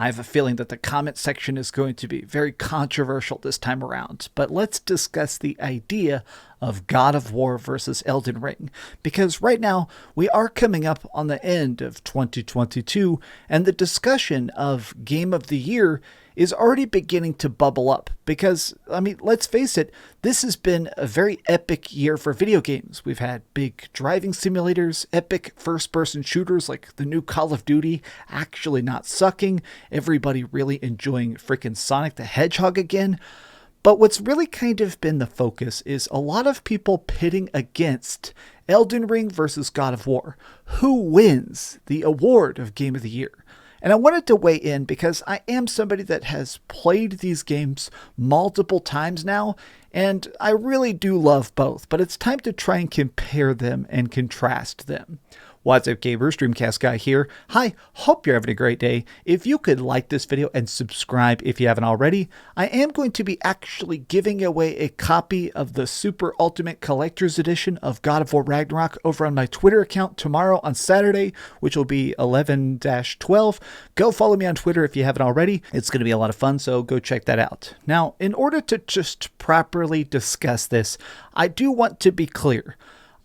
I have a feeling that the comment section is going to be very controversial this time around, but let's discuss the idea of God of War versus Elden Ring, because right now we are coming up on the end of 2022, and the discussion of Game of the Year is already beginning to bubble up because, let's face it, this has been a very epic year for video games. We've had big driving simulators, epic first-person shooters like the new Call of Duty actually not sucking, everybody really enjoying freaking Sonic the Hedgehog again. But what's really kind of been the focus is a lot of people pitting against Elden Ring versus God of War. Who wins the award of Game of the Year? And I wanted to weigh in because I am somebody that has played these games multiple times now, and I really do love both, but it's time to try and compare them and contrast them. What's up, gamers? DreamcastGuy here. Hi, hope you're having a great day. If you could like this video and subscribe if you haven't already, I am going to be actually giving away a copy of the Super Ultimate Collector's Edition of God of War Ragnarok over on my Twitter account tomorrow on Saturday, which will be 11-12. Go follow me on Twitter if you haven't already. It's going to be a lot of fun, so go check that out. Now, in order to just properly discuss this, I do want to be clear.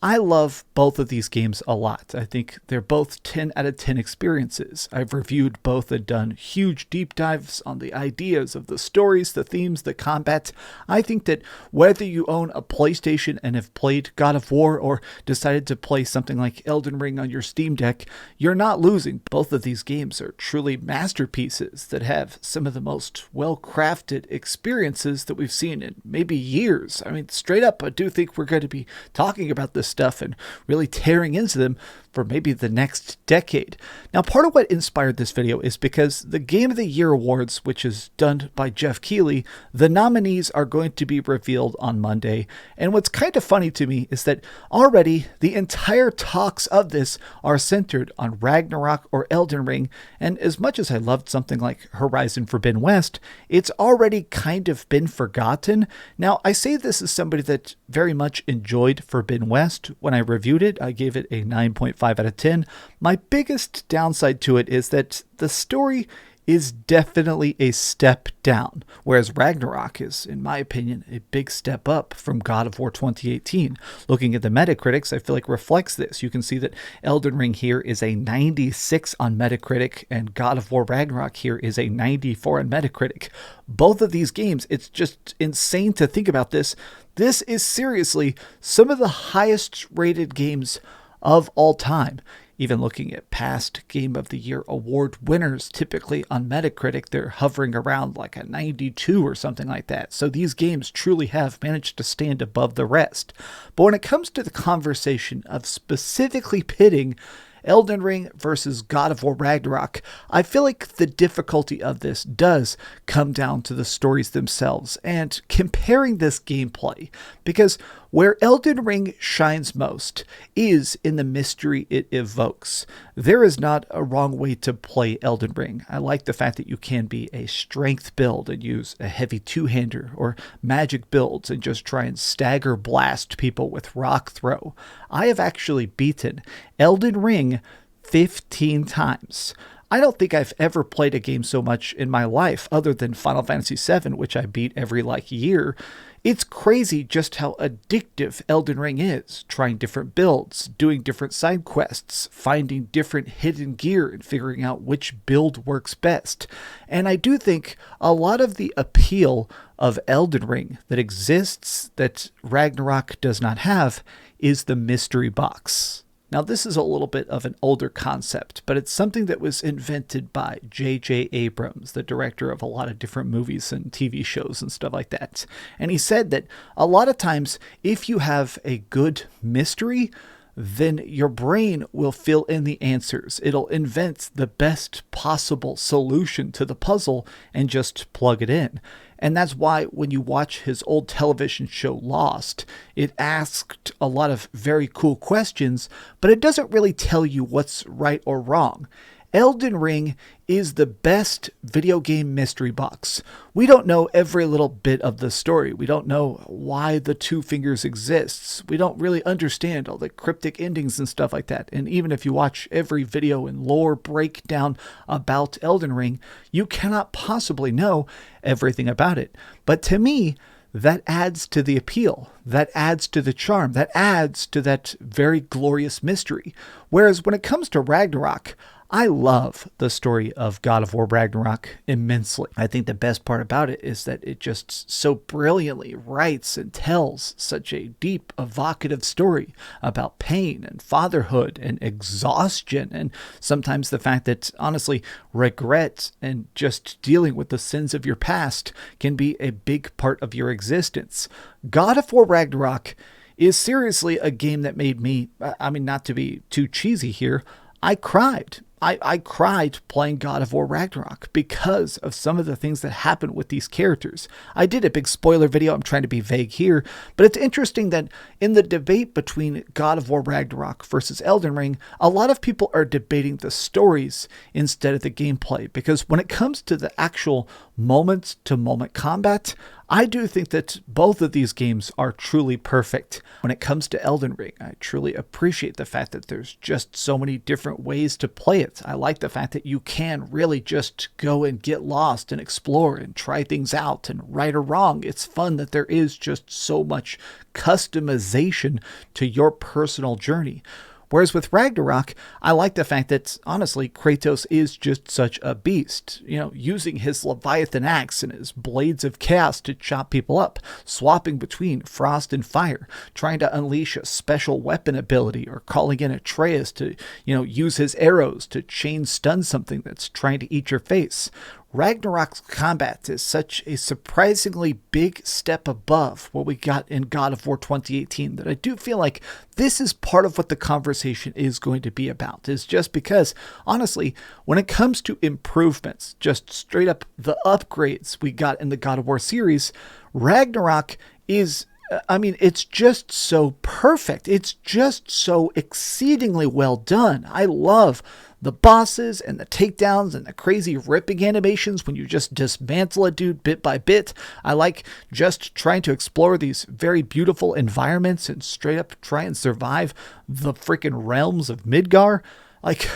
I love both of these games a lot. I think they're both 10 out of 10 experiences. I've reviewed both and done huge deep dives on the ideas of the stories, the themes, the combat. I think that whether you own a PlayStation and have played God of War or decided to play something like Elden Ring on your Steam Deck, you're not losing. Both of these games are truly masterpieces that have some of the most well-crafted experiences that we've seen in maybe years. Straight up, I do think we're going to be talking about this stuff and really tearing into them for maybe the next decade. Now, part of what inspired this video is because the Game of the Year Awards, which is done by Jeff Keighley, the nominees are going to be revealed on Monday. And what's kind of funny to me is that already the entire talks of this are centered on Ragnarok or Elden Ring. And as much as I loved something like Horizon Forbidden West, it's already kind of been forgotten. Now, I say this as somebody that very much enjoyed Forbidden West. When I reviewed it, I gave it a 9.5 out of 10. My biggest downside to it is that the story is definitely a step down, whereas Ragnarok is, in my opinion, a big step up from God of War 2018. Looking at the Metacritics, I feel like reflects this. You can see that Elden Ring here is a 96 on Metacritic, and God of War Ragnarok here is a 94 on Metacritic. Both of these games, it's just insane to think about this. This is seriously some of the highest rated games of all time. Even looking at past Game of the Year award winners, typically on Metacritic, they're hovering around like a 92 or something like that. So these games truly have managed to stand above the rest. But when it comes to the conversation of specifically pitting Elden Ring versus God of War Ragnarok, I feel like the difficulty of this does come down to the stories themselves and comparing this gameplay, because where Elden Ring shines most is in the mystery it evokes. There is not a wrong way to play Elden Ring. I like the fact that you can be a strength build and use a heavy two-hander, or magic builds and just try and stagger blast people with rock throw. I have actually beaten Elden Ring 15 times. I don't think I've ever played a game so much in my life other than Final Fantasy VII, which I beat every year. It's crazy just how addictive Elden Ring is, trying different builds, doing different side quests, finding different hidden gear and figuring out which build works best. And I do think a lot of the appeal of Elden Ring that exists that Ragnarok does not have is the mystery box. Now, this is a little bit of an older concept, but it's something that was invented by J.J. Abrams, the director of a lot of different movies and TV shows and stuff like that. And he said that a lot of times, if you have a good mystery, then your brain will fill in the answers. It'll invent the best possible solution to the puzzle and just plug it in. And that's why when you watch his old television show Lost, it asked a lot of very cool questions, but it doesn't really tell you what's right or wrong. Elden Ring is the best video game mystery box. We don't know every little bit of the story. We don't know why the two fingers exists. We don't really understand all the cryptic endings and stuff like that. And even if you watch every video and lore breakdown about Elden Ring, you cannot possibly know everything about it. But to me, that adds to the appeal. That adds to the charm. That adds to that very glorious mystery. Whereas when it comes to Ragnarok, I love the story of God of War Ragnarok immensely. I think the best part about it is that it just so brilliantly writes and tells such a deep, evocative story about pain and fatherhood and exhaustion, and sometimes the fact that, honestly, regret and just dealing with the sins of your past can be a big part of your existence. God of War Ragnarok is seriously a game that made me, not to be too cheesy here, I cried. I cried playing God of War Ragnarok because of some of the things that happened with these characters. I did a big spoiler video. I'm trying to be vague here, but it's interesting that in the debate between God of War Ragnarok versus Elden Ring, a lot of people are debating the stories instead of the gameplay, because when it comes to the actual moment-to-moment combat, I do think that both of these games are truly perfect. When it comes to Elden Ring, I truly appreciate the fact that there's just so many different ways to play it. I like the fact that you can really just go and get lost and explore and try things out, and right or wrong, it's fun that there is just so much customization to your personal journey. Whereas with Ragnarok, I like the fact that, honestly, Kratos is just such a beast. Using his Leviathan axe and his blades of chaos to chop people up, swapping between frost and fire, trying to unleash a special weapon ability, or calling in Atreus to, use his arrows to chain stun something that's trying to eat your face. Ragnarok's combat is such a surprisingly big step above what we got in God of War 2018 that I do feel like this is part of what the conversation is going to be about, is just because, honestly, when it comes to improvements, just straight up the upgrades we got in the God of War series, Ragnarok is, it's just so perfect. It's just so exceedingly well done. I love the bosses and the takedowns and the crazy ripping animations when you just dismantle a dude bit by bit. I like just trying to explore these very beautiful environments and straight up try and survive the freaking realms of Midgar. Like,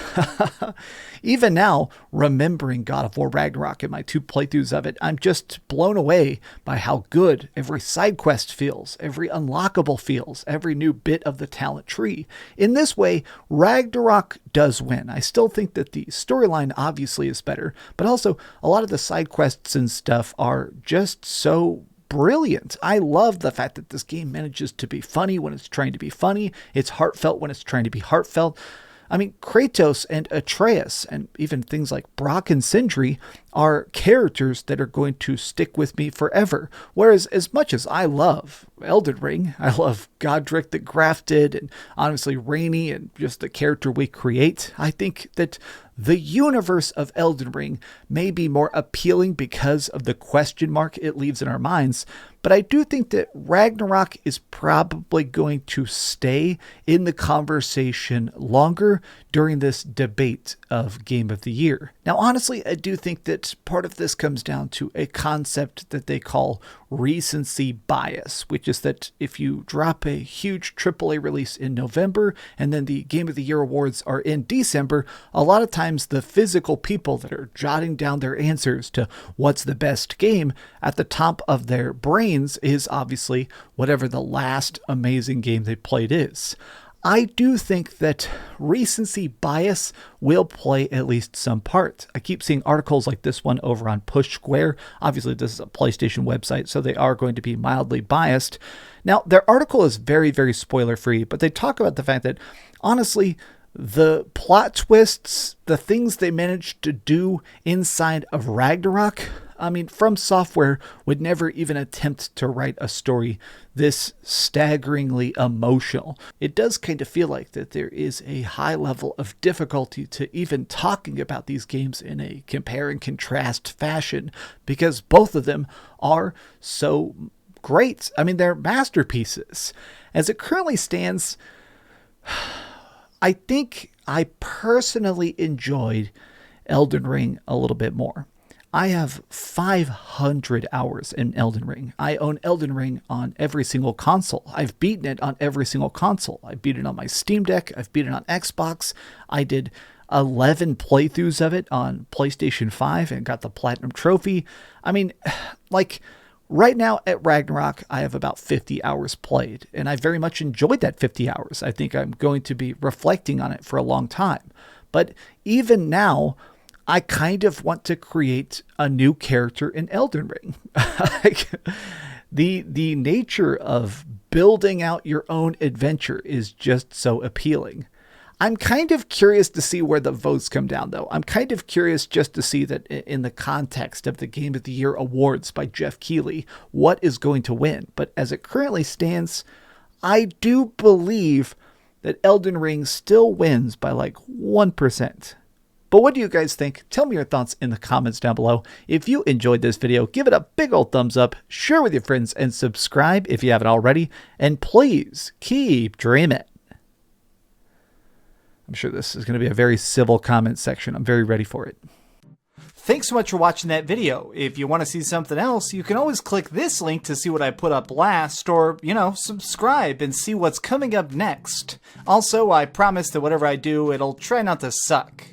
even now, remembering God of War Ragnarok and my 2 playthroughs of it, I'm just blown away by how good every side quest feels, every unlockable feels, every new bit of the talent tree. In this way, Ragnarok does win. I still think that the storyline obviously is better, but also a lot of the side quests and stuff are just so brilliant. I love the fact that this game manages to be funny when it's trying to be funny. It's heartfelt when it's trying to be heartfelt. Kratos and Atreus and even things like Brock and Sindri are characters that are going to stick with me forever. Whereas as much as I love Elden Ring, I love Godric the Grafted and honestly Rainy and just the character we create, I think that the universe of Elden Ring may be more appealing because of the question mark it leaves in our minds, but I do think that Ragnarok is probably going to stay in the conversation longer during this debate of Game of the Year. Now, honestly, I do think that part of this comes down to a concept that they call recency bias, which is that if you drop a huge AAA release in November and then the Game of the Year awards are in December, a lot of times the physical people that are jotting down their answers to what's the best game at the top of their brains is obviously whatever the last amazing game they played is. I do think that recency bias will play at least some part. I keep seeing articles like this one over on Push Square. Obviously, this is a PlayStation website, so they are going to be mildly biased. Now, their article is very, very spoiler-free, but they talk about the fact that, honestly, the plot twists, the things they managed to do inside of Ragnarok, From Software would never even attempt to write a story this staggeringly emotional. It does kind of feel like that there is a high level of difficulty to even talking about these games in a compare and contrast fashion, because both of them are so great. They're masterpieces. As it currently stands, I think I personally enjoyed Elden Ring a little bit more. I have 500 hours in Elden Ring. I own Elden Ring on every single console. I've beaten it on every single console. I beat it on my Steam Deck. I've beaten it on Xbox. I did 11 playthroughs of it on PlayStation 5 and got the Platinum Trophy. I mean, like, right now at Ragnarok, I have about 50 hours played, and I very much enjoyed that 50 hours. I think I'm going to be reflecting on it for a long time. But even now, I kind of want to create a new character in Elden Ring. Like, the nature of building out your own adventure is just so appealing. I'm kind of curious to see where the votes come down, though. I'm kind of curious just to see that in the context of the Game of the Year awards by Jeff Keighley, what is going to win. But as it currently stands, I do believe that Elden Ring still wins by like 1%. But what do you guys think? Tell me your thoughts in the comments down below. If you enjoyed this video, give it a big old thumbs up, share with your friends, and subscribe if you haven't already. And please keep dreaming. I'm sure this is going to be a very civil comment section. I'm very ready for it. Thanks so much for watching that video. If you want to see something else, you can always click this link to see what I put up last, or, subscribe and see what's coming up next. Also, I promise that whatever I do, it'll try not to suck.